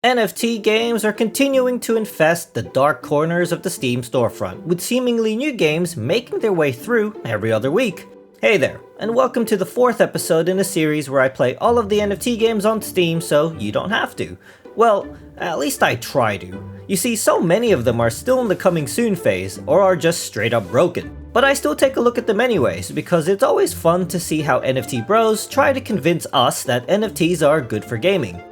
NFT games are continuing to infest the dark corners of the Steam storefront, with seemingly new games making their way through every other week. Hey there, and welcome to the 4th episode in a series where I play all of the NFT games on Steam so you don't have to. Well, at least I try to. You see, so many of them are still in the coming soon phase, or are just straight up broken. But I still take a look at them anyways, because it's always fun to see how NFT bros try to convince us that NFTs are good for gaming.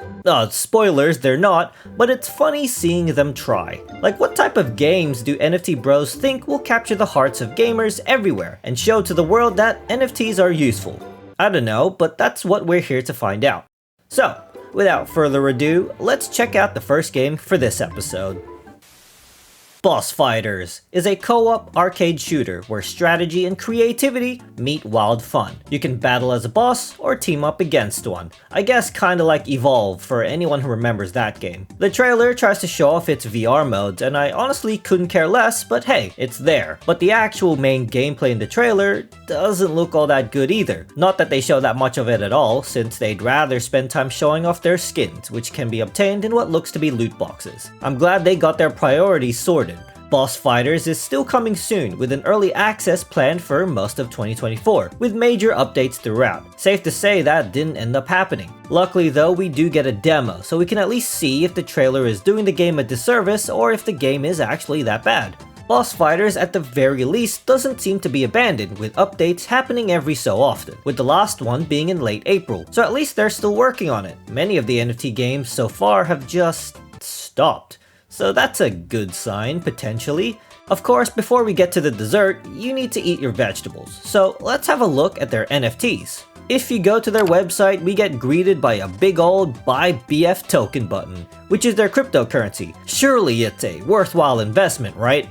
Spoilers, they're not, but it's funny seeing them try. Like, what type of games do NFT bros think will capture the hearts of gamers everywhere and show to the world that NFTs are useful? I don't know, but that's what we're here to find out. So, without further ado, let's check out the first game for this episode. BossFighters is a co-op arcade shooter where strategy and creativity meet wild fun. You can battle as a boss or team up against one. I guess kinda like Evolve for anyone who remembers that game. The trailer tries to show off its VR modes and I honestly couldn't care less, but hey, it's there. But the actual main gameplay in the trailer doesn't look all that good either. Not that they show that much of it at all, since they'd rather spend time showing off their skins, which can be obtained in what looks to be loot boxes. I'm glad they got their priorities sorted. BossFighters is still coming soon, with an early access planned for most of 2024, with major updates throughout. Safe to say that didn't end up happening. Luckily though, we do get a demo, so we can at least see if the trailer is doing the game a disservice or if the game is actually that bad. BossFighters at the very least doesn't seem to be abandoned, with updates happening every so often, with the last one being in late April, so at least they're still working on it. Many of the NFT games so far have just stopped. So that's a good sign, potentially. Of course, before we get to the dessert, you need to eat your vegetables. So let's have a look at their NFTs. If you go to their website, we get greeted by a big old Buy BF token button, which is their cryptocurrency. Surely it's a worthwhile investment, right?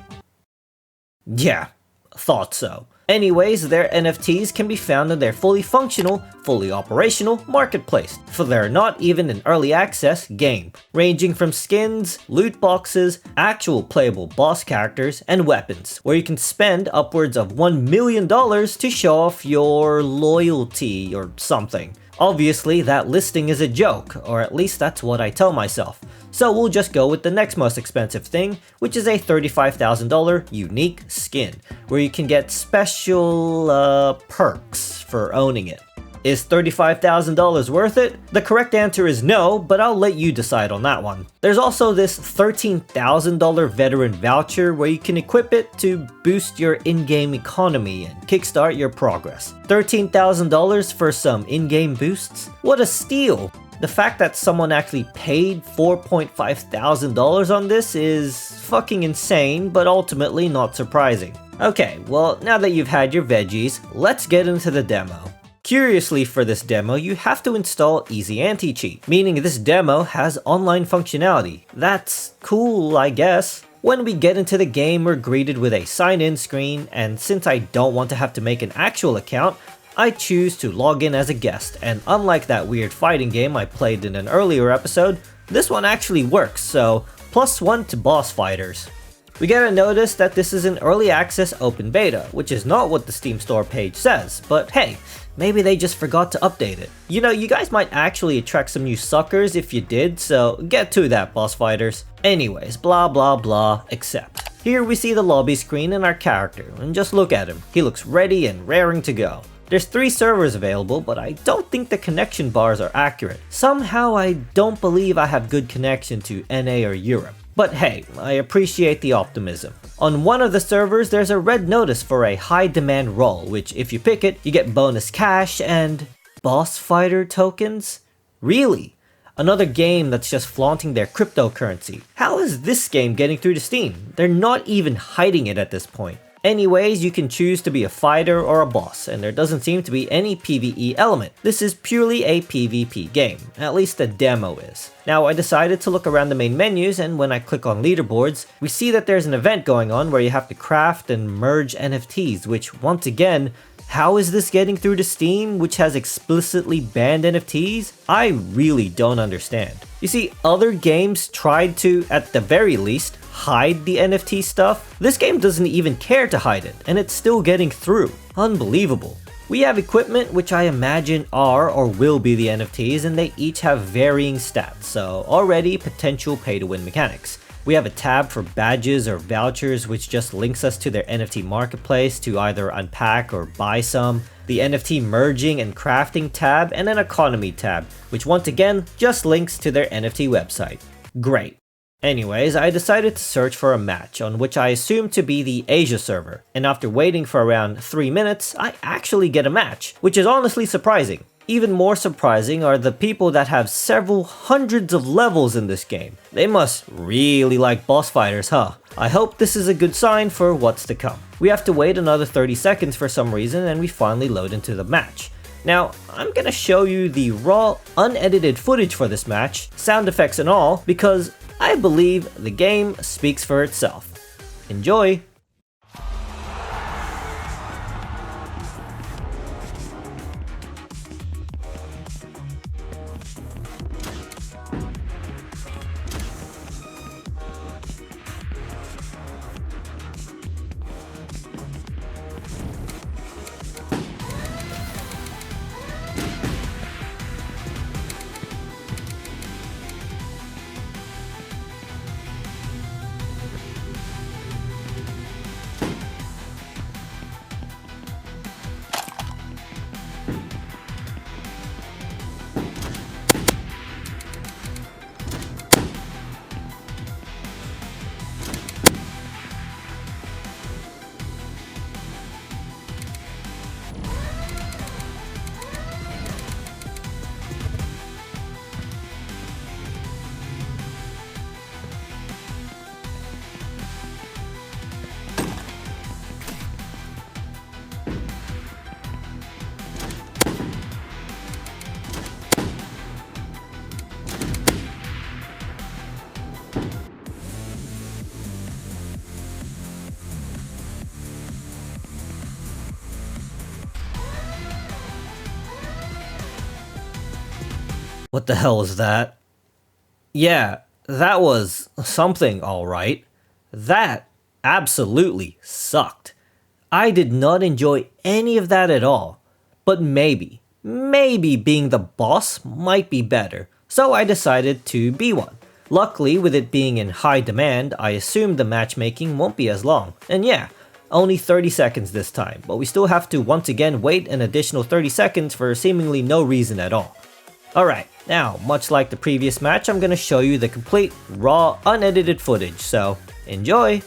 Yeah, thought so. Anyways, their NFTs can be found in their fully functional, fully operational marketplace, for they're not even an early access game, ranging from skins, loot boxes, actual playable boss characters, and weapons, where you can spend upwards of $1 million to show off your loyalty or something. Obviously, that listing is a joke, or at least that's what I tell myself. So we'll just go with the next most expensive thing, which is a $35,000 unique skin, where you can get special perks for owning it. Is $35,000 worth it? The correct answer is no, but I'll let you decide on that one. There's also this $13,000 veteran voucher where you can equip it to boost your in-game economy and kickstart your progress. $13,000 for some in-game boosts? What a steal! The fact that someone actually paid $4,500 on this is fucking insane, but ultimately not surprising. Okay, well, now that you've had your veggies, let's get into the demo. Curiously, for this demo, you have to install Easy Anti-Cheat, meaning this demo has online functionality. That's cool, I guess. When we get into the game, we're greeted with a sign-in screen, and since I don't want to have to make an actual account, I choose to log in as a guest, and unlike that weird fighting game I played in an earlier episode, this one actually works, so +1 to BossFighters. We get a notice that this is an early access open beta, which is not what the Steam store page says, but hey, maybe they just forgot to update it. You know, you guys might actually attract some new suckers if you did, so get to that, BossFighters. Anyways, blah blah blah, except. Here we see the lobby screen and our character, and just look at him. He looks ready and raring to go. There's 3 servers available, but I don't think the connection bars are accurate. Somehow I don't believe I have good connection to NA or Europe. But hey, I appreciate the optimism. On one of the servers, there's a red notice for a high demand role, which if you pick it, you get bonus cash and boss fighter tokens? Really? Another game that's just flaunting their cryptocurrency. How is this game getting through to Steam? They're not even hiding it at this point. Anyways, you can choose to be a fighter or a boss, and there doesn't seem to be any PvE element. This is purely a PvP game, at least the demo is. Now I decided to look around the main menus, and when I click on leaderboards, we see that there's an event going on where you have to craft and merge NFTs, which once again, how is this getting through to Steam, which has explicitly banned NFTs? I really don't understand. You see, other games tried to, at the very least, hide the NFT stuff. This game doesn't even care to hide it, and it's still getting through. Unbelievable. We have equipment, which I imagine are or will be the NFTs, and they each have varying stats, so already potential pay-to-win mechanics. We have a tab for badges or vouchers, which just links us to their NFT marketplace to either unpack or buy some, the NFT merging and crafting tab, and an economy tab, which once again just links to their NFT website. Great. Anyways, I decided to search for a match on which I assumed to be the Asia server, and after waiting for around 3 minutes, I actually get a match, which is honestly surprising. Even more surprising are the people that have several hundreds of levels in this game. They must really like BossFighters, huh? I hope this is a good sign for what's to come. We have to wait another 30 seconds for some reason and we finally load into the match. Now, I'm gonna show you the raw, unedited footage for this match, sound effects and all, because I believe the game speaks for itself. Enjoy! What the hell is that? Yeah, that was something, alright. That absolutely sucked. I did not enjoy any of that at all. But maybe being the boss might be better, so I decided to be one. Luckily, with it being in high demand, I assumed the matchmaking won't be as long. And yeah, only 30 seconds this time, but we still have to once again wait an additional 30 seconds for seemingly no reason at all. Alright, now, much like the previous match, I'm gonna show you the complete, raw, unedited footage, so enjoy!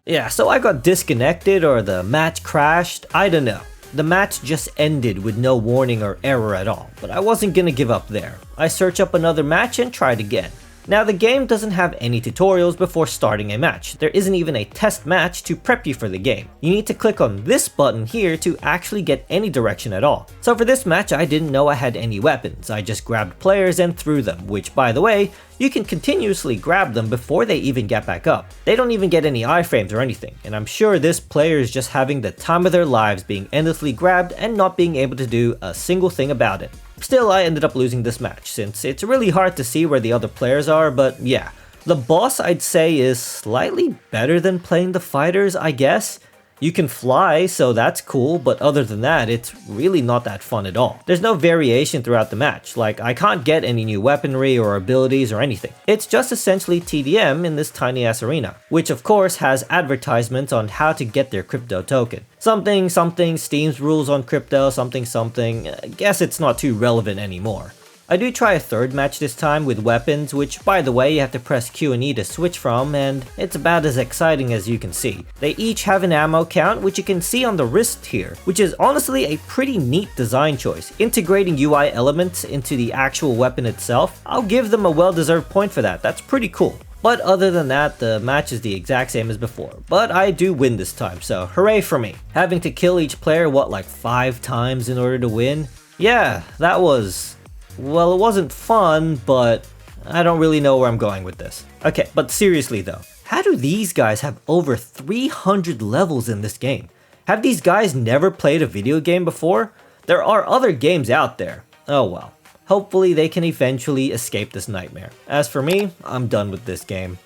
Yeah, so I got disconnected or the match crashed, I don't know. The match just ended with no warning or error at all, but I wasn't gonna give up there. I searched up another match and tried again. Now the game doesn't have any tutorials before starting a match. There isn't even a test match to prep you for the game. You need to click on this button here to actually get any direction at all. So for this match I didn't know I had any weapons. I just grabbed players and threw them, which by the way, you can continuously grab them before they even get back up. They don't even get any iframes or anything, and I'm sure this player is just having the time of their lives being endlessly grabbed and not being able to do a single thing about it. Still, I ended up losing this match, since it's really hard to see where the other players are, but yeah. The boss I'd say is slightly better than playing the fighters, I guess. You can fly, so that's cool, but other than that, it's really not that fun at all. There's no variation throughout the match, like I can't get any new weaponry or abilities or anything. It's just essentially TDM in this tiny ass arena, which of course has advertisements on how to get their crypto token. Something, Steam's rules on crypto, something, I guess it's not too relevant anymore. I do try a third match this time with weapons, which by the way you have to press Q and E to switch from, and it's about as exciting as you can see. They each have an ammo count, which you can see on the wrist here, which is honestly a pretty neat design choice. Integrating UI elements into the actual weapon itself, I'll give them a well-deserved point for that. That's pretty cool. But other than that, the match is the exact same as before. But I do win this time, so hooray for me. Having to kill each player, what, like 5 times in order to win? Yeah, that was... well, it wasn't fun, but I don't really know where I'm going with this. Okay, but seriously though, how do these guys have over 300 levels in this game? Have these guys never played a video game before? There are other games out there. Oh well. Hopefully they can eventually escape this nightmare. As for me, I'm done with this game.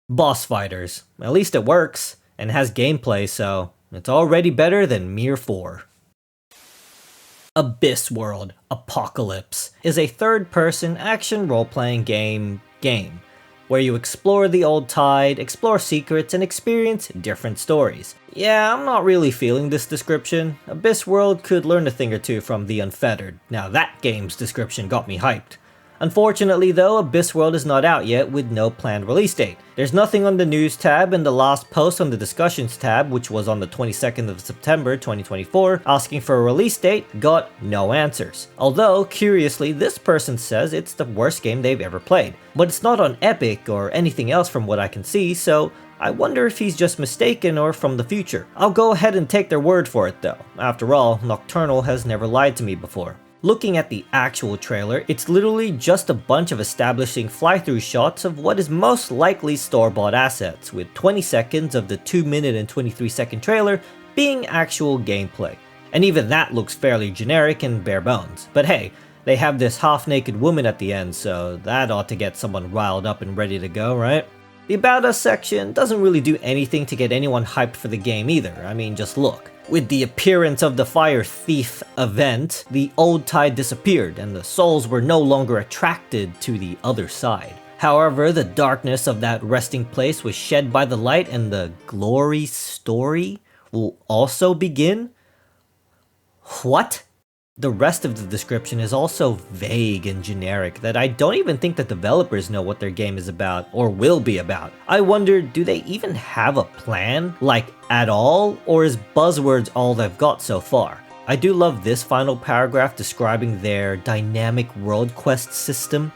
BossFighters. At least it works, and has gameplay, so it's already better than Mere 4. Abyss World Apocalypse is a third-person action role-playing game where you explore the old tide, explore secrets, and experience different stories. Yeah, I'm not really feeling this description. Abyss World could learn a thing or two from The Unfettered. Now that game's description got me hyped. Unfortunately though, Abyss World is not out yet with no planned release date. There's nothing on the news tab, and the last post on the discussions tab, which was on the 22nd of September 2024, asking for a release date, got no answers. Although, curiously, this person says it's the worst game they've ever played. But it's not on Epic or anything else from what I can see, so I wonder if he's just mistaken or from the future. I'll go ahead and take their word for it though. After all, Nocturnal has never lied to me before. Looking at the actual trailer, it's literally just a bunch of establishing fly-through shots of what is most likely store-bought assets, with 20 seconds of the 2-minute and 23-second trailer being actual gameplay. And even that looks fairly generic and bare bones. But hey, they have this half-naked woman at the end, so that ought to get someone riled up and ready to go, right? The About Us section doesn't really do anything to get anyone hyped for the game either. I mean, just look. With the appearance of the Fire Thief event, the old tide disappeared and the souls were no longer attracted to the other side. However, the darkness of that resting place was shed by the light, and the glory story will also begin? What? The rest of the description is also vague and generic that I don't even think the developers know what their game is about or will be about. I wonder, do they even have a plan? Like, at all? Or is buzzwords all they've got so far? I do love this final paragraph describing their dynamic world quest system.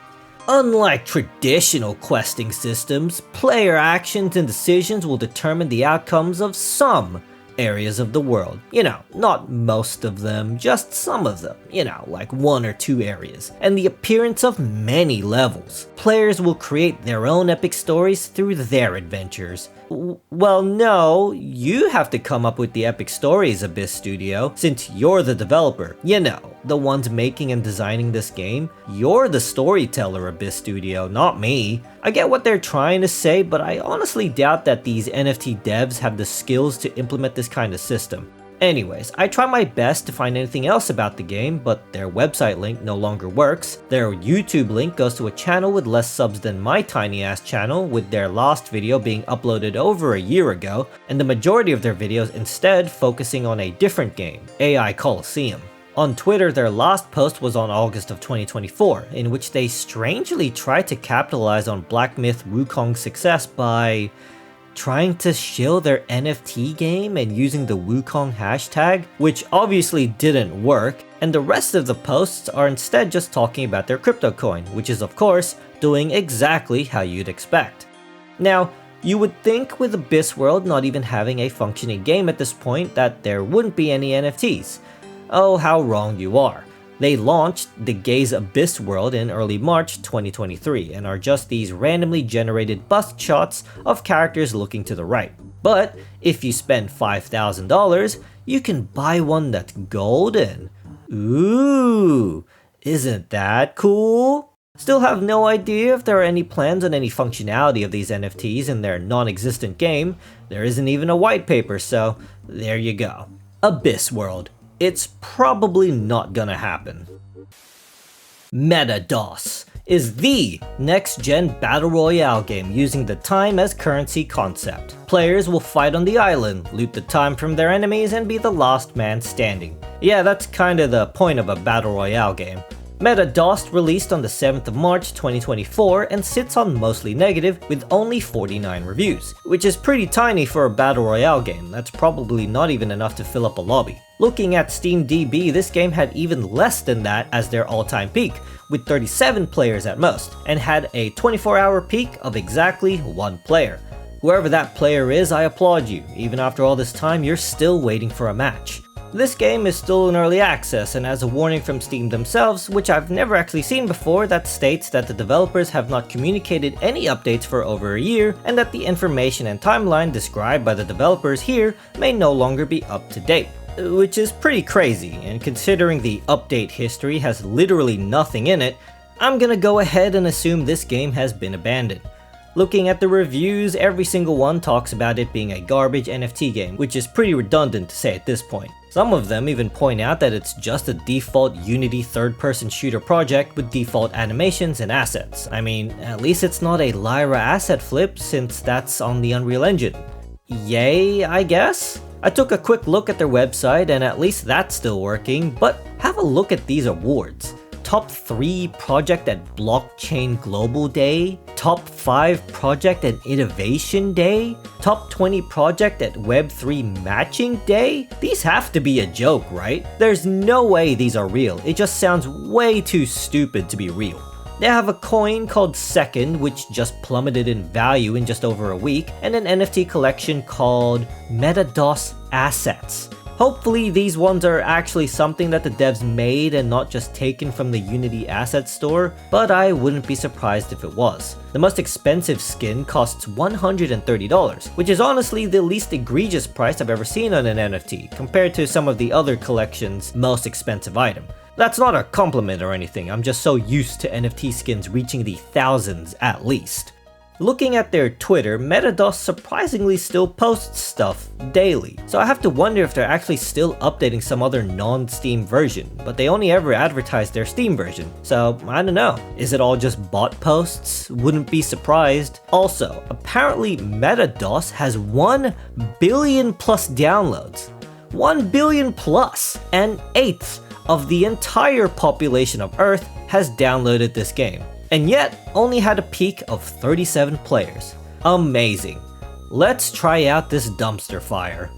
Unlike traditional questing systems, player actions and decisions will determine the outcomes of some areas of the world. You know, not most of them, just some of them. You know, like 1 or 2 areas. And the appearance of many levels. Players will create their own epic stories through their adventures. Well, no, you have to come up with the epic stories, Abyss Studio, since you're the developer. You know, the ones making and designing this game. You're the storyteller, Abyss Studio, not me. I get what they're trying to say, but I honestly doubt that these NFT devs have the skills to implement this kind of system. Anyways, I try my best to find anything else about the game, but their website link no longer works. Their YouTube link goes to a channel with less subs than my tiny ass channel, with their last video being uploaded over a year ago, and the majority of their videos instead focusing on a different game, AI Coliseum. On Twitter, their last post was on August of 2024, in which they strangely tried to capitalize on Black Myth Wukong's success by trying to shill their NFT game and using the Wukong hashtag, which obviously didn't work, and the rest of the posts are instead just talking about their crypto coin, which is of course doing exactly how you'd expect. Now, you would think with Abyss World not even having a functioning game at this point that there wouldn't be any NFTs. Oh, how wrong you are. They launched the Gaze Abyss World in early March 2023 and are just these randomly generated bust shots of characters looking to the right. But if you spend $5,000, you can buy one that's golden. Ooh, isn't that cool? Still have no idea if there are any plans on any functionality of these NFTs in their non-existent game. There isn't even a white paper, so there you go. Abyss World. It's probably not gonna happen. MetaDOS is the next-gen battle royale game using the time as currency concept. Players will fight on the island, loot the time from their enemies, and be the last man standing. Yeah, that's kinda the point of a battle royale game. MetaDOS released on the 7th of March 2024 and sits on mostly negative with only 49 reviews, which is pretty tiny for a battle royale game. That's probably not even enough to fill up a lobby. Looking at SteamDB, this game had even less than that as their all-time peak, with 37 players at most, and had a 24-hour peak of exactly 1 player. Whoever that player is, I applaud you. Even after all this time, you're still waiting for a match. This game is still in early access and has a warning from Steam themselves, which I've never actually seen before, that states that the developers have not communicated any updates for over a year and that the information and timeline described by the developers here may no longer be up to date. Which is pretty crazy, and considering the update history has literally nothing in it, I'm gonna go ahead and assume this game has been abandoned. Looking at the reviews, every single one talks about it being a garbage NFT game, which is pretty redundant to say at this point. Some of them even point out that it's just a default Unity third-person shooter project with default animations and assets. I mean, at least it's not a Lyra asset flip since that's on the Unreal Engine. Yay, I guess? I took a quick look at their website and at least that's still working, but have a look at these awards. Top 3 project at Blockchain Global Day, Top 5 project at Innovation Day, Top 20 project at Web3 Matching Day? These have to be a joke, right? There's no way these are real. It just sounds way too stupid to be real. They have a coin called Second, which just plummeted in value in just over a week, and an NFT collection called MetaDOS Assets. Hopefully these ones are actually something that the devs made and not just taken from the Unity asset store, but I wouldn't be surprised if it was. The most expensive skin costs $130, which is honestly the least egregious price I've ever seen on an NFT, compared to some of the other collection's most expensive item. That's not a compliment or anything, I'm just so used to NFT skins reaching the thousands at least. Looking at their Twitter, MetaDOS surprisingly still posts stuff daily, so I have to wonder if they're actually still updating some other non-Steam version, but they only ever advertise their Steam version, so I don't know. Is it all just bot posts? Wouldn't be surprised. Also, apparently MetaDOS has 1 billion plus downloads. 1 billion plus! An eighth of the entire population of Earth has downloaded this game, and yet only had a peak of 37 players. Amazing. Let's try out this dumpster fire.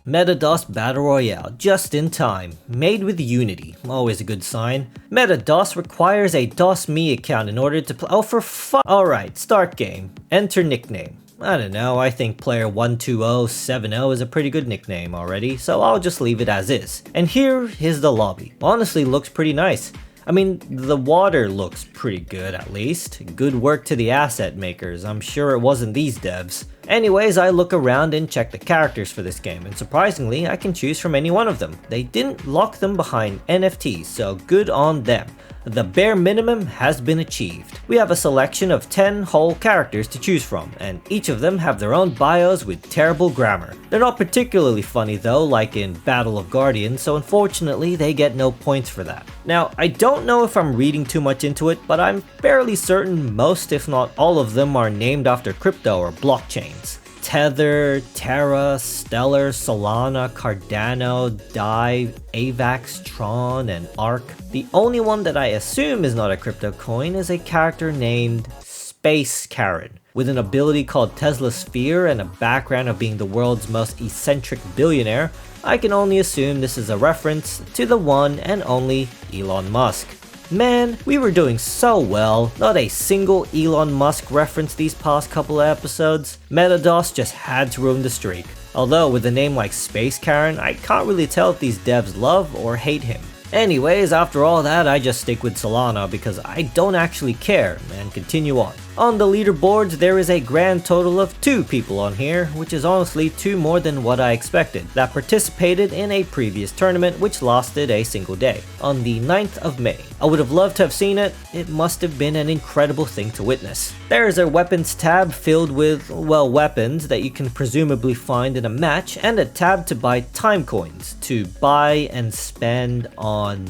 MetaDOS Battle Royale, just in time. Made with Unity, always a good sign. MetaDOS requires a DOSMe account in order to play. Oh, for Alright, start game. Enter nickname. I don't know, I think player 12070 is a pretty good nickname already, so I'll just leave it as is. And here is the lobby. Honestly, looks pretty nice. I mean, the water looks pretty good at least. Good work to the asset makers, I'm sure it wasn't these devs. Anyways, I look around and check the characters for this game, and surprisingly, I can choose from any one of them. They didn't lock them behind NFTs, so good on them. The bare minimum has been achieved. We have a selection of 10 whole characters to choose from, and each of them have their own bios with terrible grammar. They're not particularly funny though, like in Battle of Guardians, so unfortunately they get no points for that. Now, I don't know if I'm reading too much into it, but I'm fairly certain most if not all of them are named after crypto or blockchains. Tether, Terra, Stellar, Solana, Cardano, Dive, Avax, Tron, and Arc. The only one that I assume is not a crypto coin is a character named Space Karen, with an ability called Tesla Sphere and a background of being the world's most eccentric billionaire. I can only assume this is a reference to the one and only Elon Musk. Man, we were doing so well, not a single Elon Musk reference these past couple of episodes. MetaDOS just had to ruin the streak. Although with a name like Space Karen, I can't really tell if these devs love or hate him. Anyways, after all that, I just stick with Solana because I don't actually care and continue on. On the leaderboards, there is a grand total of 2 people on here, which is honestly 2 more than what I expected, that participated in a previous tournament which lasted a single day, on the 9th of May. I would have loved to have seen it. It must have been an incredible thing to witness. There is a weapons tab filled with, well, weapons that you can presumably find in a match, and a tab to buy time coins, to buy and spend on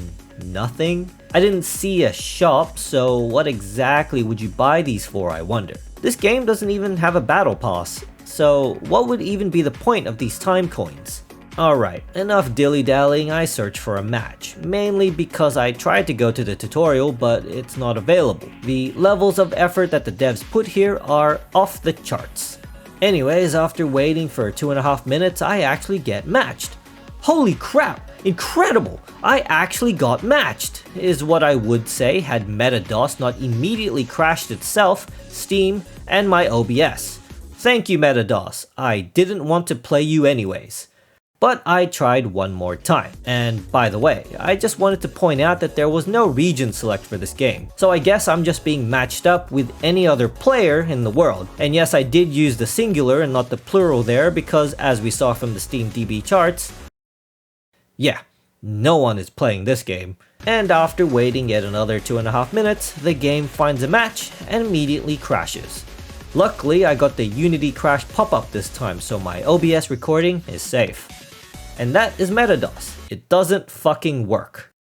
nothing? I didn't see a shop, so what exactly would you buy these for, I wonder? This game doesn't even have a battle pass, so what would even be the point of these time coins? Alright, enough dilly-dallying. I searched for a match, mainly because I tried to go to the tutorial but it's not available. The levels of effort that the devs put here are off the charts. Anyways, after waiting for 2.5 minutes, I actually get matched. Holy crap! Incredible! I actually got matched, is what I would say had MetaDOS not immediately crashed itself, Steam, and my OBS. Thank you, MetaDOS. I didn't want to play you anyways. But I tried one more time. And by the way, I just wanted to point out that there was no region select for this game. So I guess I'm just being matched up with any other player in the world. And yes, I did use the singular and not the plural there because, as we saw from the Steam DB charts, yeah, no one is playing this game. And after waiting yet another 2.5 minutes, the game finds a match and immediately crashes. Luckily, I got the Unity crash pop-up this time, so my OBS recording is safe. And that is MetaDOS. It doesn't fucking work.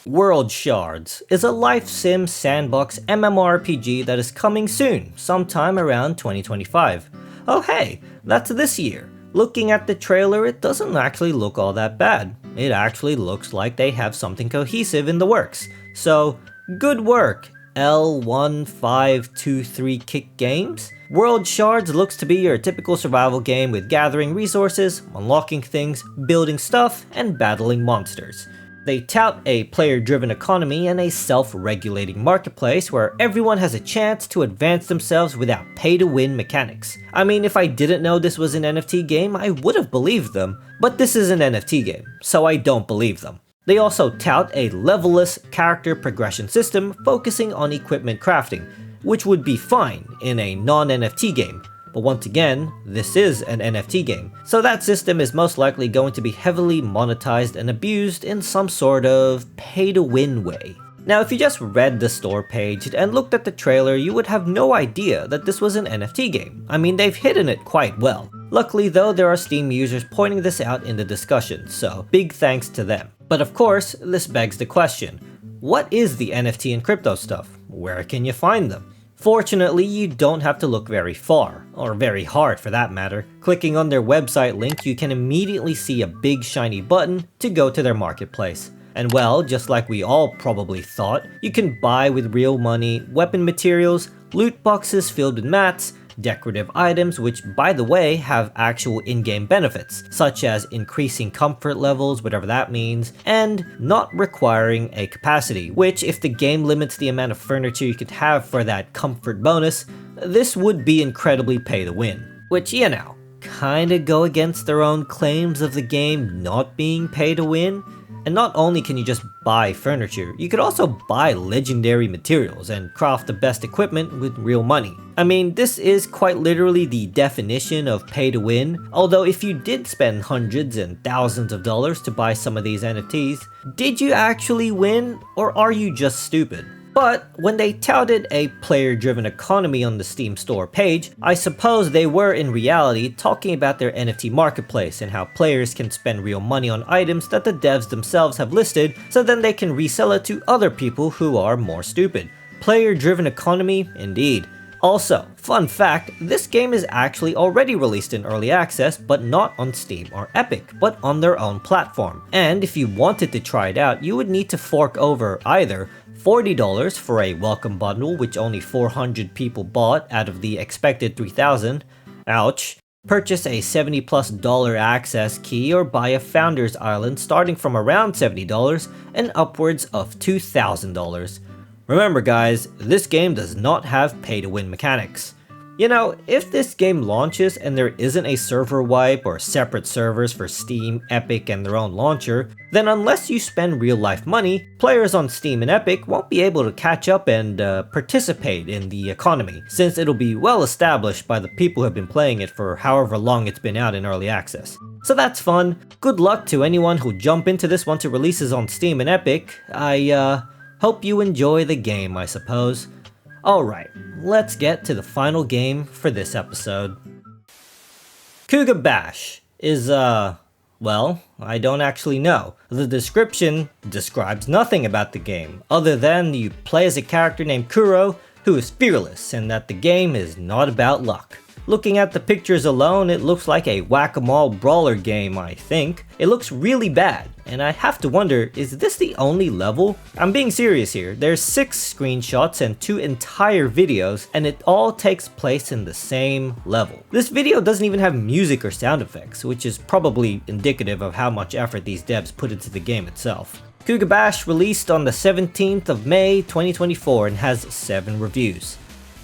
World Shards is a life sim sandbox MMORPG that is coming soon, sometime around 2025. Oh hey, that's this year. Looking at the trailer, it doesn't actually look all that bad. It actually looks like they have something cohesive in the works. So, good work, L1523 Kick Games. World Shards looks to be your typical survival game with gathering resources, unlocking things, building stuff, and battling monsters. They tout a player-driven economy and a self-regulating marketplace where everyone has a chance to advance themselves without pay-to-win mechanics. I mean, if I didn't know this was an NFT game, I would have believed them, but this is an NFT game, so I don't believe them. They also tout a levelless character progression system focusing on equipment crafting, which would be fine in a non-NFT game. But once again, this is an NFT game, so that system is most likely going to be heavily monetized and abused in some sort of pay-to-win way. Now, if you just read the store page and looked at the trailer, you would have no idea that this was an NFT game. I mean, they've hidden it quite well. Luckily though, there are Steam users pointing this out in the discussion, so big thanks to them. But of course, this begs the question, what is the NFT and crypto stuff? Where can you find them? Fortunately, you don't have to look very far, or very hard for that matter. Clicking on their website link, you can immediately see a big shiny button to go to their marketplace. And well, just like we all probably thought, you can buy with real money, weapon materials, loot boxes filled with mats, decorative items, which by the way have actual in-game benefits, such as increasing comfort levels, whatever that means, and not requiring a capacity, which if the game limits the amount of furniture you could have for that comfort bonus, this would be incredibly pay to win. Which, you know, kinda go against their own claims of the game not being pay to win. And not only can you just buy furniture, you could also buy legendary materials and craft the best equipment with real money. I mean, this is quite literally the definition of pay to win, although if you did spend hundreds and thousands of dollars to buy some of these NFTs, did you actually win, or are you just stupid? But when they touted a player-driven economy on the Steam store page, I suppose they were in reality talking about their NFT marketplace and how players can spend real money on items that the devs themselves have listed so then they can resell it to other people who are more stupid. Player-driven economy, indeed. Also, fun fact, this game is actually already released in early access, but not on Steam or Epic, but on their own platform. And if you wanted to try it out, you would need to fork over either $40 for a welcome bundle, which only 400 people bought out of the expected 3,000, ouch, purchase a $70+ access key, or buy a Founders Island starting from around $70 and upwards of $2,000. Remember guys, this game does not have pay-to-win mechanics. You know, if this game launches and there isn't a server wipe or separate servers for Steam, Epic, and their own launcher, then unless you spend real-life money, players on Steam and Epic won't be able to catch up and participate in the economy, since it'll be well established by the people who have been playing it for however long it's been out in early access. So that's fun. Good luck to anyone who jump into this once it releases on Steam and Epic. I hope you enjoy the game, I suppose. Alright, let's get to the final game for this episode. Khuga Bash is, well, I don't actually know. The description describes nothing about the game, other than you play as a character named Kuro, who is fearless, and that the game is not about luck. Looking at the pictures alone, it looks like a whack-a-mole brawler game, I think. It looks really bad, and I have to wonder, is this the only level? I'm being serious here. There's 6 screenshots and 2 entire videos, and it all takes place in the same level. This video doesn't even have music or sound effects, which is probably indicative of how much effort these devs put into the game itself. Khuga Bash released on the 17th of May 2024 and has 7 reviews.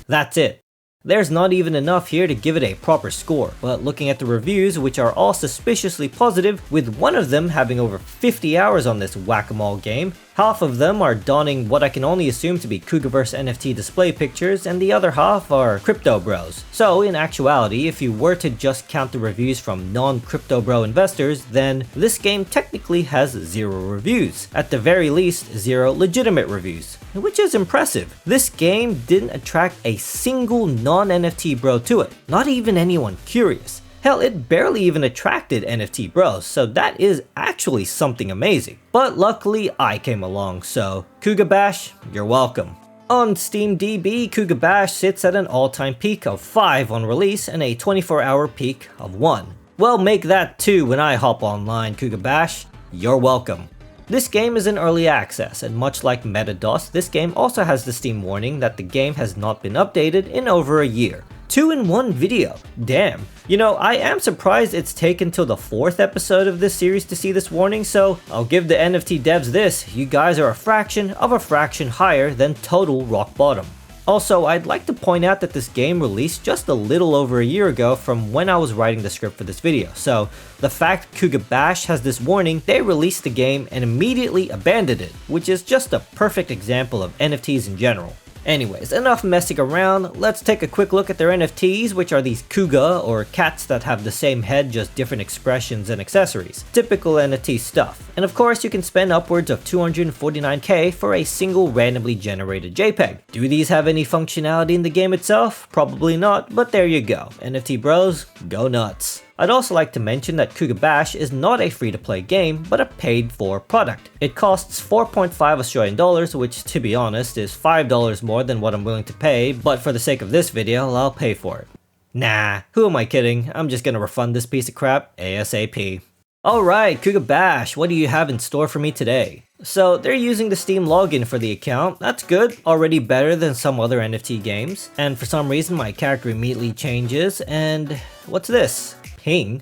That's it. There's not even enough here to give it a proper score, but looking at the reviews, which are all suspiciously positive, with one of them having over 50 hours on this whack-a-mole game, half of them are donning what I can only assume to be Khugaverse NFT display pictures, and the other half are crypto bros. So in actuality, if you were to just count the reviews from non-crypto bro investors, then this game technically has 0 reviews. At the very least, 0 legitimate reviews, which is impressive. This game didn't attract a single non-NFT bro to it, not even anyone curious. Hell, it barely even attracted NFT bros, so that is actually something amazing. But luckily, I came along, so Khuga Bash, you're welcome. On SteamDB, Khuga Bash sits at an all-time peak of 5 on release and a 24-hour peak of 1. Well, make that 2 when I hop online, Khuga Bash, you're welcome. This game is in early access, and much like MetaDOS, this game also has the Steam warning that the game has not been updated in over a year. 2 in 1 video, damn. You know, I am surprised it's taken till the 4th episode of this series to see this warning, so I'll give the NFT devs this, you guys are a fraction of a fraction higher than total rock bottom. Also, I'd like to point out that this game released just a little over a year ago from when I was writing the script for this video, so the fact Khuga Bash has this warning, they released the game and immediately abandoned it, which is just a perfect example of NFTs in general. Anyways, enough messing around, let's take a quick look at their NFTs, which are these Khuga, or cats that have the same head, just different expressions and accessories. Typical NFT stuff. And of course, you can spend upwards of 249k for a single randomly generated JPEG. Do these have any functionality in the game itself? Probably not, but there you go. NFT bros, go nuts. I'd also like to mention that Khuga Bash is not a free-to-play game, but a paid-for product. It costs 4.5 Australian dollars, which to be honest is $5 more than what I'm willing to pay, but for the sake of this video, I'll pay for it. Nah, who am I kidding? I'm just gonna refund this piece of crap ASAP. Alright, Khuga Bash, what do you have in store for me today? So they're using the Steam login for the account, that's good, already better than some other NFT games. And for some reason my character immediately changes, and what's this? Ping?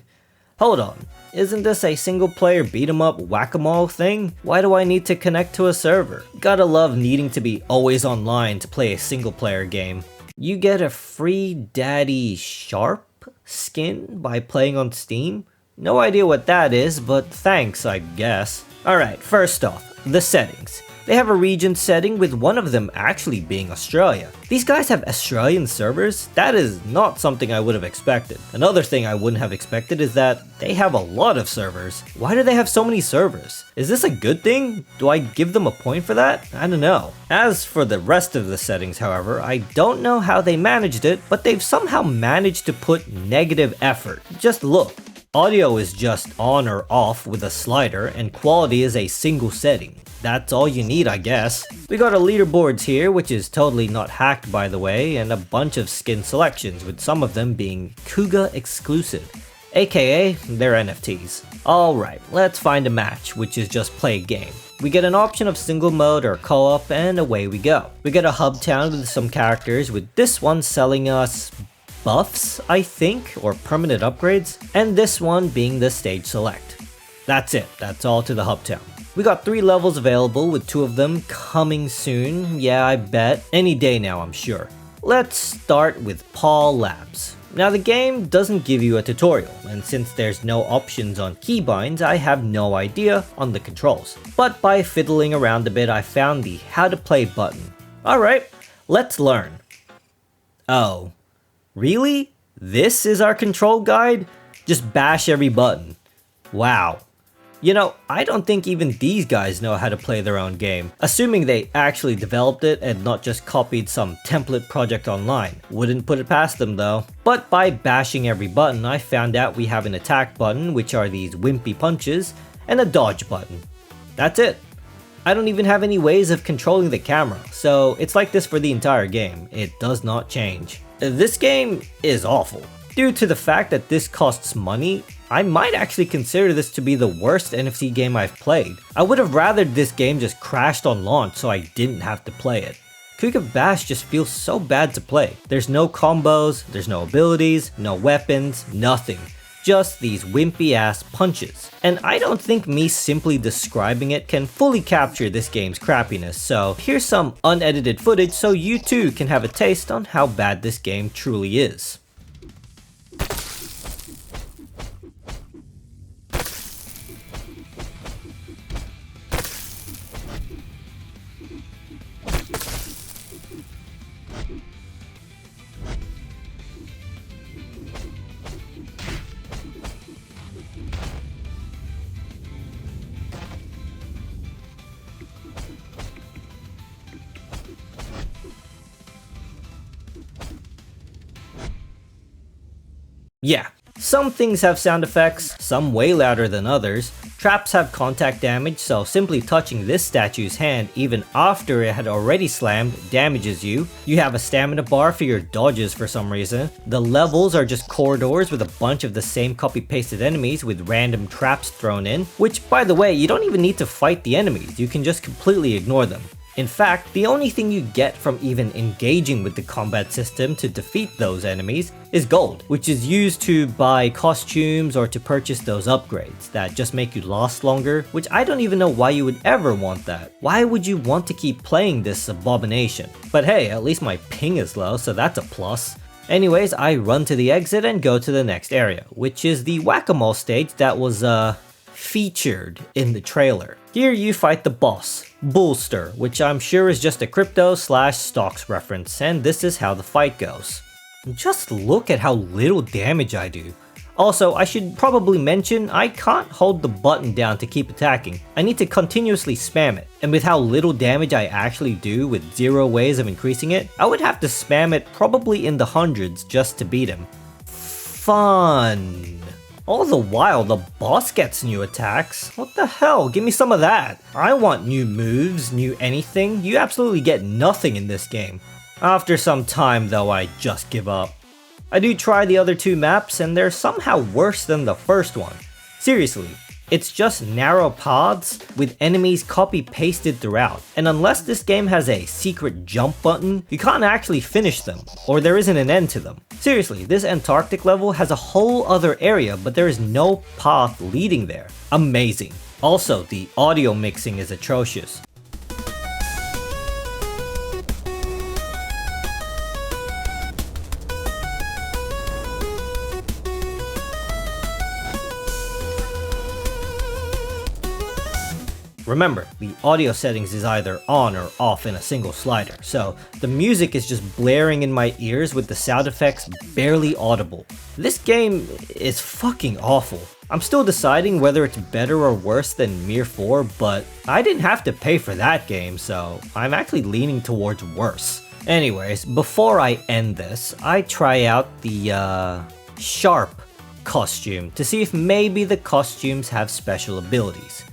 Hold on, isn't this a single player beat 'em up whack-a-mole thing? Why do I need to connect to a server? Gotta love needing to be always online to play a single player game. You get a free Daddy Sharp skin by playing on Steam? No idea what that is, but thanks, I guess. Alright, first off, the settings. They have a region setting with one of them actually being Australia. These guys have Australian servers? That is not something I would have expected. Another thing I wouldn't have expected is that they have a lot of servers. Why do they have so many servers? Is this a good thing? Do I give them a point for that? I don't know. As for the rest of the settings, however, I don't know how they managed it, but they've somehow managed to put negative effort. Just look. Audio is just on or off with a slider, and quality is a single setting. That's all you need, I guess. We got our leaderboards here, which is totally not hacked by the way, and a bunch of skin selections, with some of them being Khuga exclusive, aka they're NFTs. Alright, let's find a match, which is just play a game. We get an option of single mode or co-op, and away we go. We get a hub town with some characters, with this one selling us buffs, I think, or permanent upgrades, and this one being the stage select. That's it, that's all to the hub town. We got 3 levels available, with 2 of them coming soon, yeah I bet, any day now I'm sure. Let's start with Paul Labs. Now the game doesn't give you a tutorial, and since there's no options on keybinds, I have no idea on the controls. But by fiddling around a bit, I found the how to play button. Alright, let's learn. Oh. Really? This is our control guide? Just bash every button. Wow. You know, I don't think even these guys know how to play their own game. Assuming they actually developed it and not just copied some template project online. Wouldn't put it past them though. But by bashing every button, I found out we have an attack button, which are these wimpy punches, and a dodge button. That's it. I don't even have any ways of controlling the camera, so it's like this for the entire game. It does not change. This game is awful. Due to the fact that this costs money, I might actually consider this to be the worst NFT game I've played. I would have rathered this game just crashed on launch so I didn't have to play it. Khuga Bash just feels so bad to play. There's no combos, there's no abilities, no weapons, nothing. Just these wimpy ass punches. And I don't think me simply describing it can fully capture this game's crappiness, so here's some unedited footage so you too can have a taste on how bad this game truly is. Yeah, some things have sound effects, some way louder than others. Traps have contact damage, so simply touching this statue's hand even after it had already slammed damages you. You have a stamina bar for your dodges for some reason. The levels are just corridors with a bunch of the same copy-pasted enemies with random traps thrown in, which by the way, you don't even need to fight the enemies, you can just completely ignore them. In fact, the only thing you get from even engaging with the combat system to defeat those enemies is gold, which is used to buy costumes or to purchase those upgrades that just make you last longer, which I don't even know why you would ever want that. Why would you want to keep playing this abomination? But hey, at least my ping is low, so that's a plus. Anyways, I run to the exit and go to the next area, which is the whack-a-mole stage that was featured in the trailer. Here you fight the boss, Bullster, which I'm sure is just a crypto/stocks reference, and this is how the fight goes. Just look at how little damage I do. Also, I should probably mention I can't hold the button down to keep attacking. I need to continuously spam it, and with how little damage I actually do with 0 ways of increasing it, I would have to spam it probably in the hundreds just to beat him. Fun. All the while, the boss gets new attacks. What the hell? Give me some of that. I want new moves, new anything. You absolutely get nothing in this game. After some time though, I just give up. I do try the other 2 maps and they're somehow worse than the first one. Seriously, it's just narrow paths with enemies copy-pasted throughout. And unless this game has a secret jump button, you can't actually finish them, or there isn't an end to them. Seriously, this Antarctic level has a whole other area, but there is no path leading there. Amazing. Also, the audio mixing is atrocious. Remember, the audio settings is either on or off in a single slider, so the music is just blaring in my ears with the sound effects barely audible. This game is fucking awful. I'm still deciding whether it's better or worse than Mir 4, but I didn't have to pay for that game, so I'm actually leaning towards worse. Anyways, before I end this, I try out the Sharp costume to see if maybe the costumes have special abilities.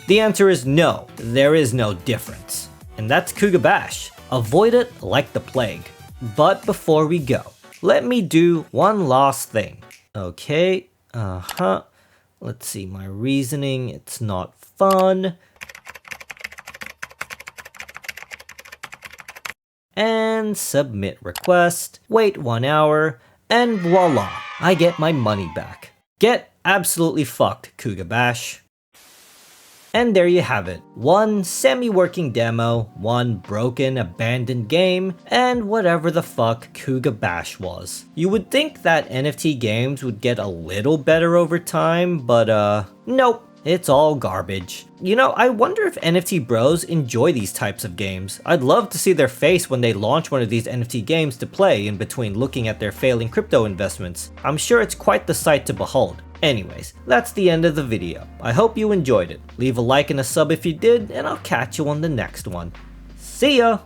The answer is no, there is no difference. And that's Khuga Bash. Avoid it like the plague. But before we go, let me do one last thing. Okay, let's see my reasoning, it's not fun. And submit request, wait 1 hour, and voila, I get my money back. Get absolutely fucked, Khuga Bash. And there you have it, one semi-working demo, one broken, abandoned game, and whatever the fuck Khuga Bash was. You would think that NFT games would get a little better over time, but nope, it's all garbage. You know, I wonder if NFT bros enjoy these types of games. I'd love to see their face when they launch one of these NFT games to play in between looking at their failing crypto investments. I'm sure it's quite the sight to behold. Anyways, that's the end of the video. I hope you enjoyed it. Leave a like and a sub if you did, and I'll catch you on the next one. See ya!